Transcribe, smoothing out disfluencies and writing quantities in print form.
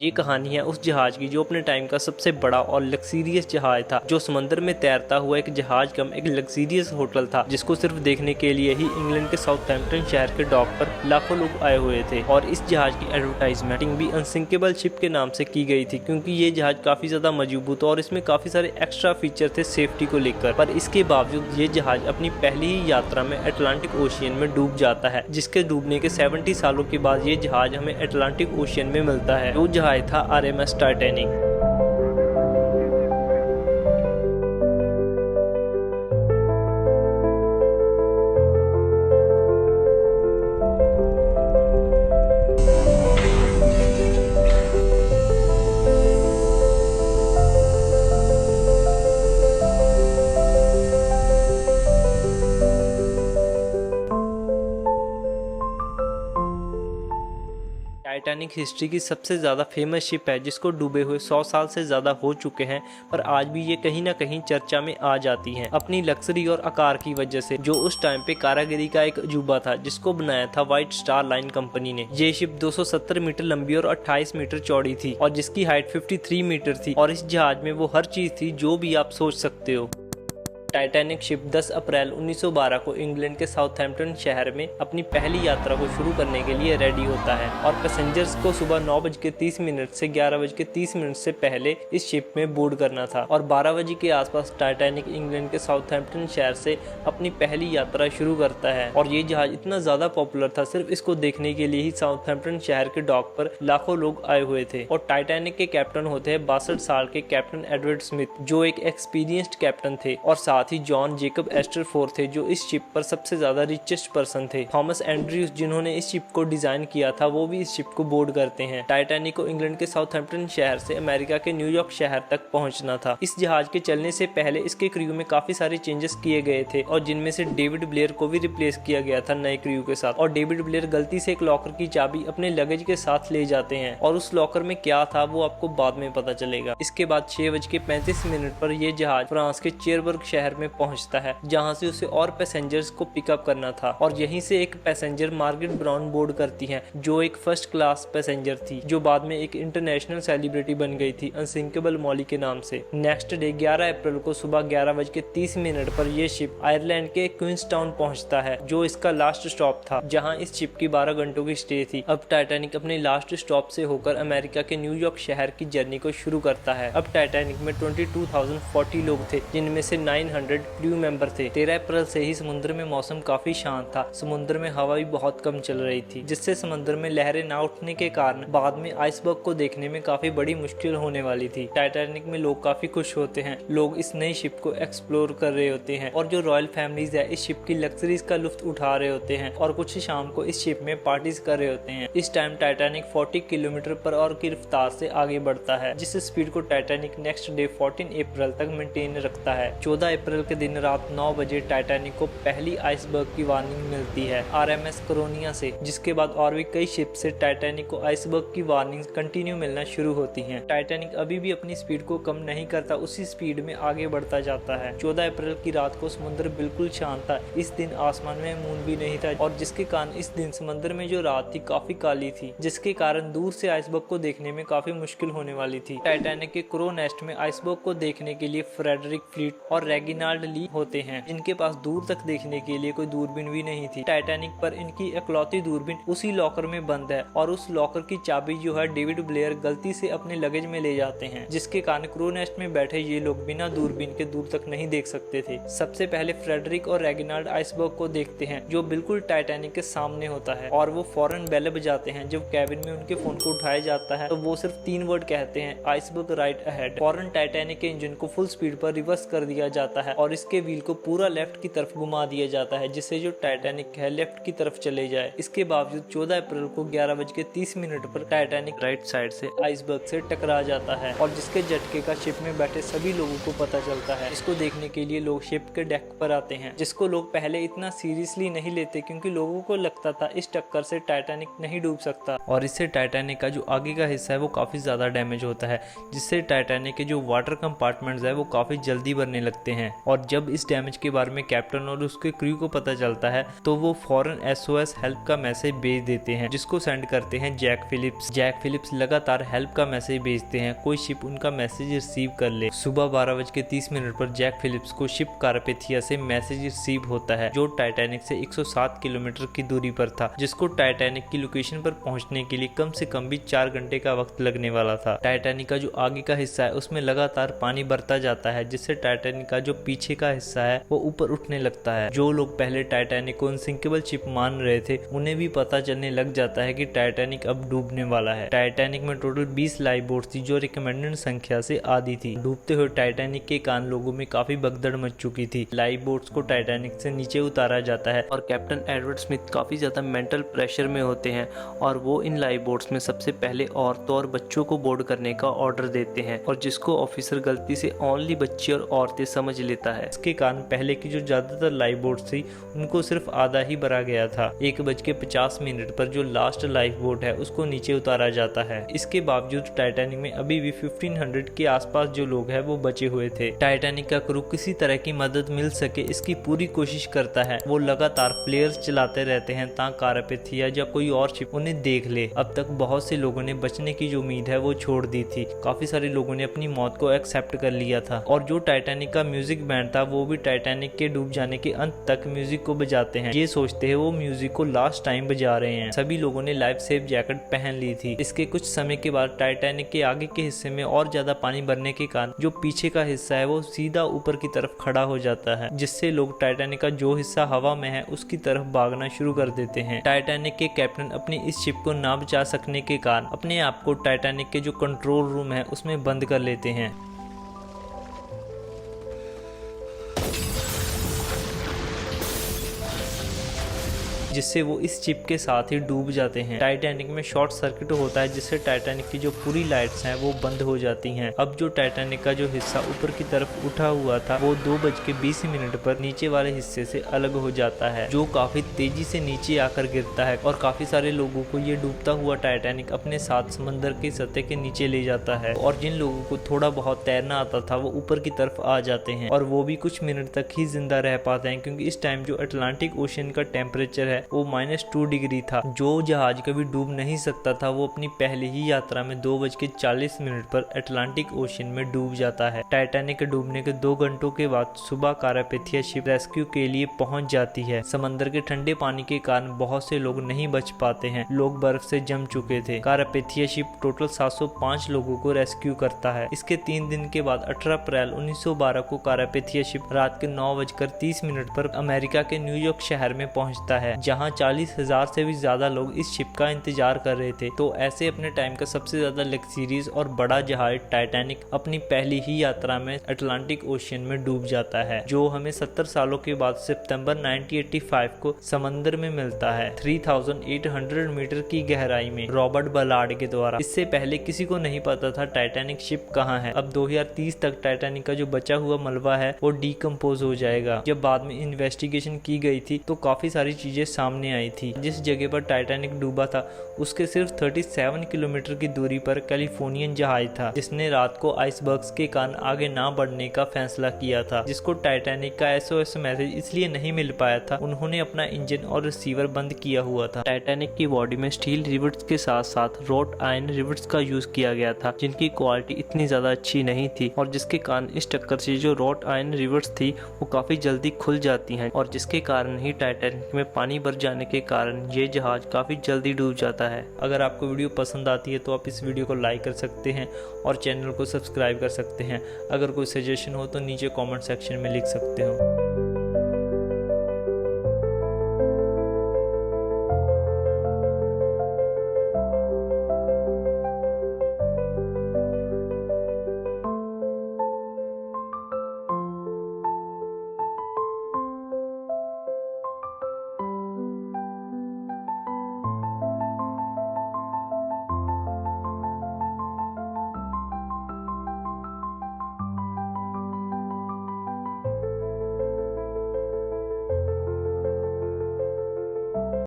ये कहानी है उस जहाज की जो अपने टाइम का सबसे बड़ा और लग्जरियस जहाज था, जो समंदर में तैरता हुआ एक जहाज कम एक लग्जरियस होटल था, जिसको सिर्फ देखने के लिए ही इंग्लैंड के साउथहैम्पटन शहर के डॉक पर लाखों लोग आए हुए थे। और इस जहाज की एडवर्टाइजमेंट भी अनसिंकेबल शिप के नाम से की गई थी, क्योंकि ये जहाज काफी ज्यादा मजबूत और इसमें काफी सारे एक्स्ट्रा फीचर थे सेफ्टी को लेकर। पर इसके बावजूद ये जहाज अपनी पहली ही यात्रा में अटलांटिक ओशियन में डूब जाता है, जिसके डूबने के 70 सालों के बाद ये जहाज हमें अटलांटिक ओशियन में मिलता है। जो जहाज था आरएमएस टाइटैनिक। टाइटैनिक हिस्ट्री की सबसे ज़्यादा फेमस शिप है, जिसको डूबे हुए 100 साल से ज़्यादा हो चुके हैं, पर आज भी ये कहीं ना कहीं चर्चा में आ जाती हैं अपनी लग्जरी और आकार की वजह से, जो उस टाइम पे कारागिरी का एक अजूबा था, जिसको बनाया था व्हाइट स्टार लाइन कंपनी ने। ये शिप 270 मीटर लंबी और 28 मीटर चौड़ी थी, और जिसकी हाइट 53 मीटर थी, और इस जहाज में वो हर चीज़ थी जो भी आप सोच सकते हो। टाइटैनिक शिप 10 अप्रैल 1912 को इंग्लैंड के साउथहैम्पटन शहर में अपनी पहली यात्रा को शुरू करने के लिए रेडी होता है, और पैसेंजर्स को सुबह 9:30 से 11:30 से पहले इस शिप में बोर्ड करना था। और 12 बजे के आसपास टाइटैनिक इंग्लैंड के साउथहैम्पटन शहर से अपनी पहली यात्रा शुरू करता है। और ये जहाज इतना ज्यादा पॉपुलर था, सिर्फ इसको देखने के लिए ही साउथहैम्पटन शहर के डॉक पर लाखों लोग आए हुए थे। और टाइटैनिक के कैप्टन होते हैं 62 साल के कैप्टन एडवर्ड स्मिथ, जो एक एक्सपीरियंस्ड कैप्टन थे, और साथ ही जॉन जेकब एस्टर फोर थे, जो इस शिप पर सबसे ज्यादा रिचेस्ट पर्सन थे। थॉमस एंड्रयूज, जिन्होंने इस शिप को डिजाइन किया था, वो भी इस शिप को बोर्ड करते हैं। टाइटैनिक को इंग्लैंड के साउथहैम्पटन शहर से अमेरिका के न्यूयॉर्क शहर तक पहुंचना था। इस जहाज के चलने से पहले इसके क्रू में काफी सारे चेंजेस किए गए थे, और जिनमें से डेविड ब्लेयर को भी रिप्लेस किया गया था नए क्रू के साथ। और डेविड ब्लेयर गलती से एक लॉकर की चाबी अपने लगेज के साथ ले जाते हैं, और उस लॉकर में क्या था वो आपको बाद में पता चलेगा। इसके बाद 6:35 पर यह जहाज फ्रांस के चेरबर्ग शहर में पहुंचता है, जहां से उसे और पैसेंजर्स को पिकअप करना था। और यहीं से एक पैसेंजर मार्गरेट ब्राउन बोर्ड करती हैं, जो एक फर्स्ट क्लास पैसेंजर थी, जो बाद में एक इंटरनेशनल सेलिब्रिटी बन गई थी अनसिंकेबल मॉली के नाम से। नेक्स्ट डे 11 अप्रैल को सुबह 11:30 पर यह शिप आयरलैंड के क्वींसटाउन पहुंचता है, जो इसका लास्ट स्टॉप था, जहां इस शिप की 12 घंटों की स्टे थी। अब टाइटैनिक अपने लास्ट स्टॉप से होकर अमेरिका के न्यूयॉर्क शहर की जर्नी को शुरू करता है। अब टाइटैनिक में 22,040 लोग थे, जिनमें से 900 क्रू मेंबर थे। 13 अप्रैल से ही समुद्र में मौसम काफी शांत था। समुद्र में हवा भी बहुत कम चल रही थी, जिससे समुद्र में लहरें ना उठने के कारण बाद में आइसबर्ग को देखने में काफी बड़ी मुश्किल होने वाली थी। टाइटैनिक में लोग काफी खुश होते हैं, लोग इस नई शिप को एक्सप्लोर कर रहे होते हैं, और जो रॉयल फैमिलीज है इस शिप की लग्जरीज का लुत्फ उठा रहे होते हैं, और कुछ शाम को इस शिप में पार्टीज कर रहे होते हैं। इस time Titanic 40 kilometre per hour की रफ्तार से आगे बढ़ता है, जिस स्पीड को टाइटैनिक नेक्स्ट डे 14 अप्रैल तक मेंटेन रखता है। 14 अप्रैल के दिन रात 9 बजे टाइटैनिक को पहली आइसबर्ग की वार्निंग मिलती है आरएमएस करोनिया से, जिसके बाद और भी कई शिप से टाइटैनिक को आइसबर्ग की वार्निंग कंटिन्यू मिलना शुरू होती हैं। टाइटैनिक अभी भी अपनी स्पीड को कम नहीं करता, उसी स्पीड में आगे बढ़ता जाता है। 14 अप्रैल की रात को समुद्र बिल्कुल शांत था। इस दिन आसमान में मून भी नहीं था, और जिसके कारण इस दिन समुद्र में जो रात थी काफी काली थी, जिसके कारण दूर से आइसबर्ग को देखने में काफी मुश्किल होने वाली थी। टाइटैनिक के क्रो नेस्ट में आइसबर्ग को देखने के लिए फ्रेडरिक फ्लीट और रेगिनाल्ड ली होते हैं, इनके पास दूर तक देखने के लिए कोई दूरबीन भी नहीं थी। टाइटैनिक पर इनकी इकलौती दूरबीन उसी लॉकर में बंद है, और उस लॉकर की चाबी जो है डेविड ब्लेयर गलती से अपने लगेज में ले जाते हैं, जिसके कारण क्रू नेस्ट में बैठे ये लोग बिना दूरबीन के दूर तक नहीं देख सकते थे। सबसे पहले फ्रेडरिक और रेगिनाल्ड आइसबर्ग को देखते हैं, जो बिल्कुल टाइटैनिक के सामने होता है, और वो फौरन बेल बजाते हैं। जब कैबिन में उनके फोन को उठाया जाता है, तो वो सिर्फ 3 वर्ड कहते हैं, आइसबर्ग राइट अहेड। फौरन टाइटैनिक के इंजन को फुल स्पीड पर रिवर्स कर दिया जाता है, और इसके व्हील को पूरा लेफ्ट की तरफ घुमा दिया जाता है, जिससे जो टाइटैनिक है लेफ्ट की तरफ चले जाए। इसके बावजूद 14 अप्रैल को 11:30 पर टाइटैनिक राइट साइड से आइसबर्ग से टकरा जाता है, और जिसके झटके का शिप में बैठे सभी लोगों को पता चलता है। इसको देखने के लिए लोग शिप के डेक पर आते हैं, जिसको लोग पहले इतना सीरियसली नहीं लेते, क्योंकि लोगों को लगता था इस टक्कर से टाइटैनिक नहीं डूब सकता, और इससे टाइटैनिक का जो आगे का हिस्सा है वो काफी ज्यादा डैमेज होता है, जिससे टाइटैनिक के जो वाटर कंपार्टमेंट्स है वो काफी जल्दी बनने लगते हैं। हैं। और जब इस डैमेज के बारे में कैप्टन और उसके क्रू को पता चलता है तो वो फौरन SOS हेल्प का मैसेज भेज देते हैं, जिसको सेंड करते हैं जैक फिलिप्स। जैक फिलिप्स लगातार हेल्प का मैसेज भेजते हैं, कोई शिप उनका मैसेज रिसीव कर ले। सुबह 12:30 पर जैक फिलिप्स को शिप कारपेथिया से मैसेज रिसीव होता है, जो टाइटैनिक से 107 किलोमीटर की दूरी पर था, जिसको टाइटैनिक की लोकेशन पर पहुंचने के लिए कम से कम भी 4 घंटे का वक्त लगने वाला था। टाइटैनिक का जो आगे का हिस्सा है उसमें लगातार पानी बढ़ता जाता है, जिससे टाइटैनिक का जो पीछे का हिस्सा है वो ऊपर उठने लगता है। जो लोग पहले टाइटैनिक को अनसिंकेबल शिप मान रहे थे उन्हें भी पता चलने लग जाता है कि टाइटैनिक अब डूबने वाला है। टाइटैनिक में टोटल 20 लाइफ बोट्स थी, जो रिकमेंडेड संख्या से आधी थी। डूबते हुए टाइटैनिक के कारण लोगों में काफी भगदड़ मच चुकी थी। लाइफ बोट्स को टाइटैनिक से नीचे उतारा जाता है और कैप्टन एडवर्ड स्मिथ काफी ज्यादा मेंटल प्रेशर में होते हैं और वो इन लाइफ बोट्स में सबसे पहले औरतों और बच्चों को बोर्ड करने का ऑर्डर देते हैं, और जिसको ऑफिसर गलती से ओनली बच्चे और औरतें समझ लेता है। इसके कारण पहले की जो ज्यादातर लाइफ बोट्स थी उनको सिर्फ आधा ही भरा गया था। 1:50 पर जो लास्ट लाइफ बोट है उसको नीचे उतारा जाता है। इसके बावजूद टाइटैनिक में अभी भी 1500 के आसपास जो लोग हैं वो बचे हुए थे। टाइटैनिक का क्रू किसी तरह की मदद मिल सके इसकी पूरी कोशिश करता है। वो लगातार फ्लेयर्स चलाते रहते हैं ताकि कारपेथिया या कोई और शिप उन्हें देख ले। अब तक बहुत से लोगों ने बचने की जो उम्मीद है वो छोड़ दी थी। काफी सारे लोगों ने अपनी मौत को एक्सेप्ट कर लिया था, और जो टाइटैनिक का म्यूजिक बैंड था वो भी टाइटैनिक के डूब जाने के अंत तक म्यूजिक को बजाते हैं। ये सोचते हैं वो म्यूजिक को लास्ट टाइम बजा रहे हैं। सभी लोगों ने लाइफ सेफ जैकेट पहन ली थी। इसके कुछ समय के बाद टाइटैनिक के आगे के हिस्से में और ज्यादा पानी भरने के कारण जो पीछे का हिस्सा है वो सीधा ऊपर की तरफ खड़ा हो जाता है, जिससे लोग टाइटैनिक का जो हिस्सा हवा में है उसकी तरफ भागना शुरू कर देते हैं। टाइटैनिक के कैप्टन अपनी इस शिप को ना बचा सकने के कारण अपने आप को टाइटैनिक के जो कंट्रोल रूम है उसमें बंद कर लेते हैं। जिससे वो इस शिप के साथ ही डूब जाते हैं। टाइटैनिक में शॉर्ट सर्किट होता है, जिससे टाइटैनिक की जो पूरी लाइट्स हैं वो बंद हो जाती हैं। अब जो टाइटैनिक का जो हिस्सा ऊपर की तरफ उठा हुआ था वो 2:20 पर नीचे वाले हिस्से से अलग हो जाता है, जो काफी तेजी से नीचे आकर गिरता है, और काफी सारे लोगों को ये डूबता हुआ टाइटैनिक अपने साथ समंदर की सतह के नीचे ले जाता है। और जिन लोगों को थोड़ा बहुत तैरना आता था वो ऊपर की तरफ आ जाते हैं, और वो भी कुछ मिनट तक ही जिंदा रह पाते हैं, क्योंकि इस टाइम जो अटलांटिक ओशन का टेम्परेचर है वो -2 डिग्री था। जो जहाज कभी डूब नहीं सकता था वो अपनी पहली ही यात्रा में 2:40 पर अटलांटिक ओशन में डूब जाता है। टाइटैनिक के डूबने के 2 घंटों के बाद सुबह कारपेथिया शिप रेस्क्यू के लिए पहुंच जाती है। समंदर के ठंडे पानी के कारण बहुत से लोग नहीं बच पाते हैं, लोग बर्फ से जम चुके थे। कारपेथिया शिप टोटल 705 लोगों को रेस्क्यू करता है। इसके 3 दिन के बाद 18 अप्रैल 1912 को कारपेथिया शिप रात के 9:30 पर अमेरिका के न्यूयॉर्क शहर में पहुंचता है, जहां 40,000 से भी ज्यादा लोग इस शिप का इंतजार कर रहे थे। तो ऐसे अपने टाइम का सबसे ज्यादा लग्जरियस और बड़ा जहाज टाइटैनिक अपनी पहली ही यात्रा में अटलांटिक ओशन में डूब जाता है, जो हमें 70 सालों के बाद सितंबर 1985 को समंदर में मिलता है 3800 मीटर की गहराई में रॉबर्ट बलार्ड के द्वारा। इससे पहले किसी को नहीं पता था टाइटैनिक शिप कहाँ है। अब 2030 तक टाइटैनिक का जो बचा हुआ मलबा है वो डीकम्पोज हो जाएगा। जब बाद में इन्वेस्टिगेशन की गई थी तो काफी सारी चीजें सामने आई थी। जिस जगह पर टाइटैनिक डूबा था उसके सिर्फ 37 किलोमीटर की दूरी पर कैलिफोर्नियन जहाज था, जिसने रात को आइसबर्ग्स के कारण आगे ना बढ़ने का फैसला किया था, जिसको टाइटैनिक का SOS मैसेज इसलिए नहीं मिल पाया था, उन्होंने अपना इंजन और रिसीवर बंद किया हुआ था। टाइटैनिक की बॉडी में स्टील रिवेट्स के साथ साथ रॉट आयरन रिवेट्स का यूज किया गया था, जिनकी क्वालिटी इतनी ज्यादा अच्छी नहीं थी, और जिसके कारण इस टक्कर से जो रॉट आयरन रिवेट्स थी वो काफी जल्दी खुल जाती हैं, और जिसके कारण ही टाइटैनिक में पानी भर जाने के कारण ये जहाज काफी जल्दी डूब जाता है। अगर आपको वीडियो पसंद आती है तो आप इस वीडियो को लाइक कर सकते हैं और चैनल को सब्सक्राइब कर सकते हैं। अगर कोई सजेशन हो तो नीचे कमेंट सेक्शन में लिख सकते हो।